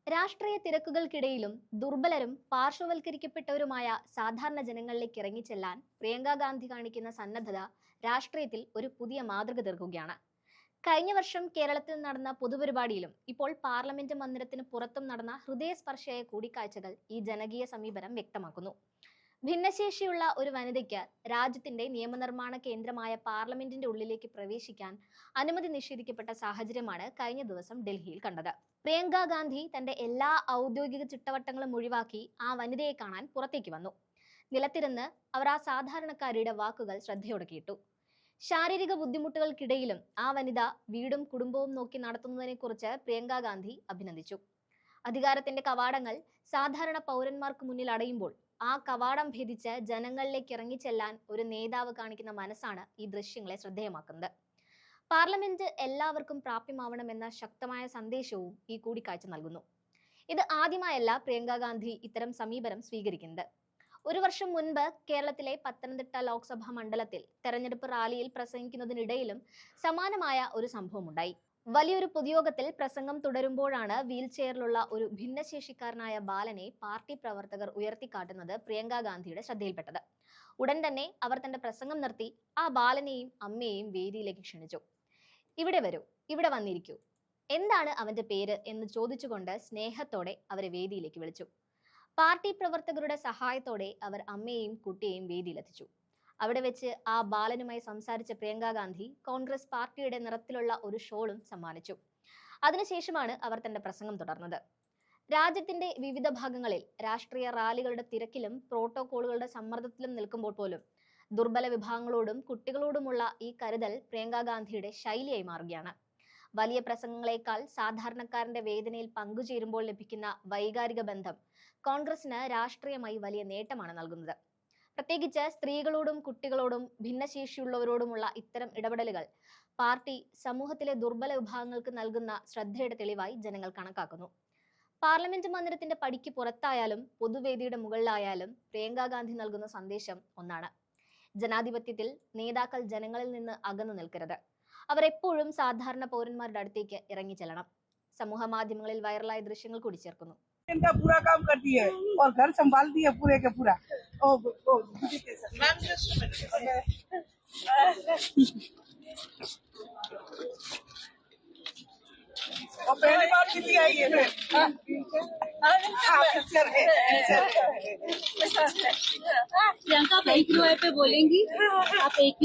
രാഷ്ട്രീയ തിരക്കുകൾക്കിടയിലും ദുർബലരും പാർശ്വവൽക്കരിക്കപ്പെട്ടവരുമായ സാധാരണ ജനങ്ങളിലേക്ക് ഇറങ്ങിച്ചെല്ലാൻ പ്രിയങ്ക ഗാന്ധി കാണിക്കുന്ന സന്നദ്ധത രാഷ്ട്രീയത്തിൽ ഒരു പുതിയ മാതൃക തീർക്കുകയാണ്. കഴിഞ്ഞ വർഷം കേരളത്തിൽ നടന്ന പൊതുപരിപാടിയിലും ഇപ്പോൾ പാർലമെന്റ് മന്ദിരത്തിന് പുറത്തും നടന്ന ഹൃദയസ്പർശിയായ കൂടിക്കാഴ്ചകൾ ഈ ജനകീയ സമീപനം വ്യക്തമാക്കുന്നു. ഭിന്നശേഷിയുള്ള ഒരു വനിതയ്ക്ക് രാജ്യത്തിന്റെ നിയമനിർമ്മാണ കേന്ദ്രമായ പാർലമെന്റിന്റെ ഉള്ളിലേക്ക് പ്രവേശിക്കാൻ അനുമതി നിഷേധിക്കപ്പെട്ട സാഹചര്യമാണ് കഴിഞ്ഞ ദിവസം ഡൽഹിയിൽ കണ്ടത്. പ്രിയങ്ക ഗാന്ധി തന്റെ എല്ലാ ഔദ്യോഗിക ചിട്ടവട്ടങ്ങളും ഒഴിവാക്കി ആ വനിതയെ കാണാൻ പുറത്തേക്ക് വന്നു. നിലത്തിരുന്ന് അവർ ആ സാധാരണക്കാരിയുടെ വാക്കുകൾ ശ്രദ്ധയോടെ കേട്ടു. ശാരീരിക ബുദ്ധിമുട്ടുകൾക്കിടയിലും ആ വനിത വീടും കുടുംബവും നോക്കി നടത്തുന്നതിനെക്കുറിച്ച് പ്രിയങ്ക ഗാന്ധി അഭിനന്ദിച്ചു. അധികാരത്തിന്റെ കവാടങ്ങൾ സാധാരണ പൗരന്മാർക്ക് മുന്നിൽ അടയുമ്പോൾ ആ കവാടം ഭേദിച്ച് ജനങ്ങളിലേക്ക് ഇറങ്ങിച്ചെല്ലാൻ ഒരു നേതാവ് കാണിക്കുന്ന മനസ്സാണ് ഈ ദൃശ്യങ്ങളെ ശ്രദ്ധേയമാക്കുന്നത്. പാർലമെന്റ് എല്ലാവർക്കും പ്രാപ്യമാവണമെന്ന ശക്തമായ സന്ദേശവും ഈ കൂടിക്കാഴ്ച നൽകുന്നു. ഇത് ആദ്യമായല്ല പ്രിയങ്ക ഗാന്ധി ഇത്തരം സമീപനം സ്വീകരിക്കുന്നത്. ഒരു വർഷം മുൻപ് കേരളത്തിലെ പത്തനംതിട്ട ലോക്സഭാ മണ്ഡലത്തിൽ തെരഞ്ഞെടുപ്പ് റാലിയിൽ പ്രസംഗിക്കുന്നതിനിടയിലും സമാനമായ ഒരു സംഭവമുണ്ടായി. വലിയൊരു പൊതുയോഗത്തിൽ പ്രസംഗം തുടരുമ്പോഴാണ് വീൽ ചെയറിലുള്ള ഒരു ഭിന്നശേഷിക്കാരനായ ബാലനെ പാർട്ടി പ്രവർത്തകർ ഉയർത്തിക്കാട്ടുന്നത് പ്രിയങ്ക ഗാന്ധിയുടെ ശ്രദ്ധയിൽപ്പെട്ടത്. ഉടൻ തന്നെ അവർ തന്റെ പ്രസംഗം നിർത്തി ആ ബാലനെയും അമ്മയെയും വേദിയിലേക്ക് ക്ഷണിച്ചു. ഇവിടെ വരൂ, ഇവിടെ വന്നിരിക്കൂ, എന്താണ് അവന്റെ പേര് എന്ന് ചോദിച്ചുകൊണ്ട് സ്നേഹത്തോടെ അവരെ വേദിയിലേക്ക് വിളിച്ചു. പാർട്ടി പ്രവർത്തകരുടെ സഹായത്തോടെ അവർ അമ്മയെയും കുട്ടിയെയും വേദിയിലെത്തിച്ചു. അവിടെ വെച്ച് ആ ബാലനുമായി സംസാരിച്ച പ്രിയങ്ക ഗാന്ധി കോൺഗ്രസ് പാർട്ടിയുടെ നിറത്തിലുള്ള ഒരു ഷോളും സമ്മാനിച്ചു. അതിനുശേഷമാണ് അവർ തന്റെ പ്രസംഗം തുടർന്നത്. രാജ്യത്തിന്റെ വിവിധ ഭാഗങ്ങളിൽ രാഷ്ട്രീയ റാലികളുടെ തിരക്കിലും പ്രോട്ടോകോളുകളുടെ സമ്മർദ്ദത്തിലും നിൽക്കുമ്പോൾ പോലും ദുർബല വിഭാഗങ്ങളോടും കുട്ടികളോടുമുള്ള ഈ കരുതൽ പ്രിയങ്ക ഗാന്ധിയുടെ ശൈലിയായി മാറുകയാണ്. വലിയ പ്രസംഗങ്ങളെക്കാൾ സാധാരണക്കാരന്റെ വേദനയിൽ പങ്കുചേരുമ്പോൾ ലഭിക്കുന്ന വൈകാരിക ബന്ധം കോൺഗ്രസിന് രാഷ്ട്രീയമായി വലിയ നേട്ടമാണ് നൽകുന്നത്. പ്രത്യേകിച്ച് സ്ത്രീകളോടും കുട്ടികളോടും ഭിന്നശേഷിയുള്ളവരോടുമുള്ള ഇത്തരം ഇടപെടലുകൾ പാർട്ടി സമൂഹത്തിലെ ദുർബല വിഭാഗങ്ങൾക്ക് നൽകുന്ന ശ്രദ്ധയുടെ തെളിവായി ജനങ്ങൾ കണക്കാക്കുന്നു. പാർലമെന്റ് മന്ദിരത്തിന്റെ പടിക്ക് പുറത്തായാലും പൊതുവേദിയുടെ മുകളിലായാലും പ്രിയങ്ക ഗാന്ധി നൽകുന്ന സന്ദേശം ഒന്നാണ്: ജനാധിപത്യത്തിൽ നേതാക്കൾ ജനങ്ങളിൽ നിന്ന് അകന്നു നിൽക്കരുത്. അവർ എപ്പോഴും സാധാരണ പൗരന്മാരുടെ അടുത്തേക്ക് ഇറങ്ങി ചെല്ലണം. സമൂഹ മാധ്യമങ്ങളിൽ വൈറലായ ദൃശ്യങ്ങൾ കൂടി ചേർക്കുന്നു. इनका पूरा काम करती है और घर संभालती है पूरे के पूरा। और पहली बार दिल्ली आई है प्रियंका, आप एक पे बोलेंगी? आप एक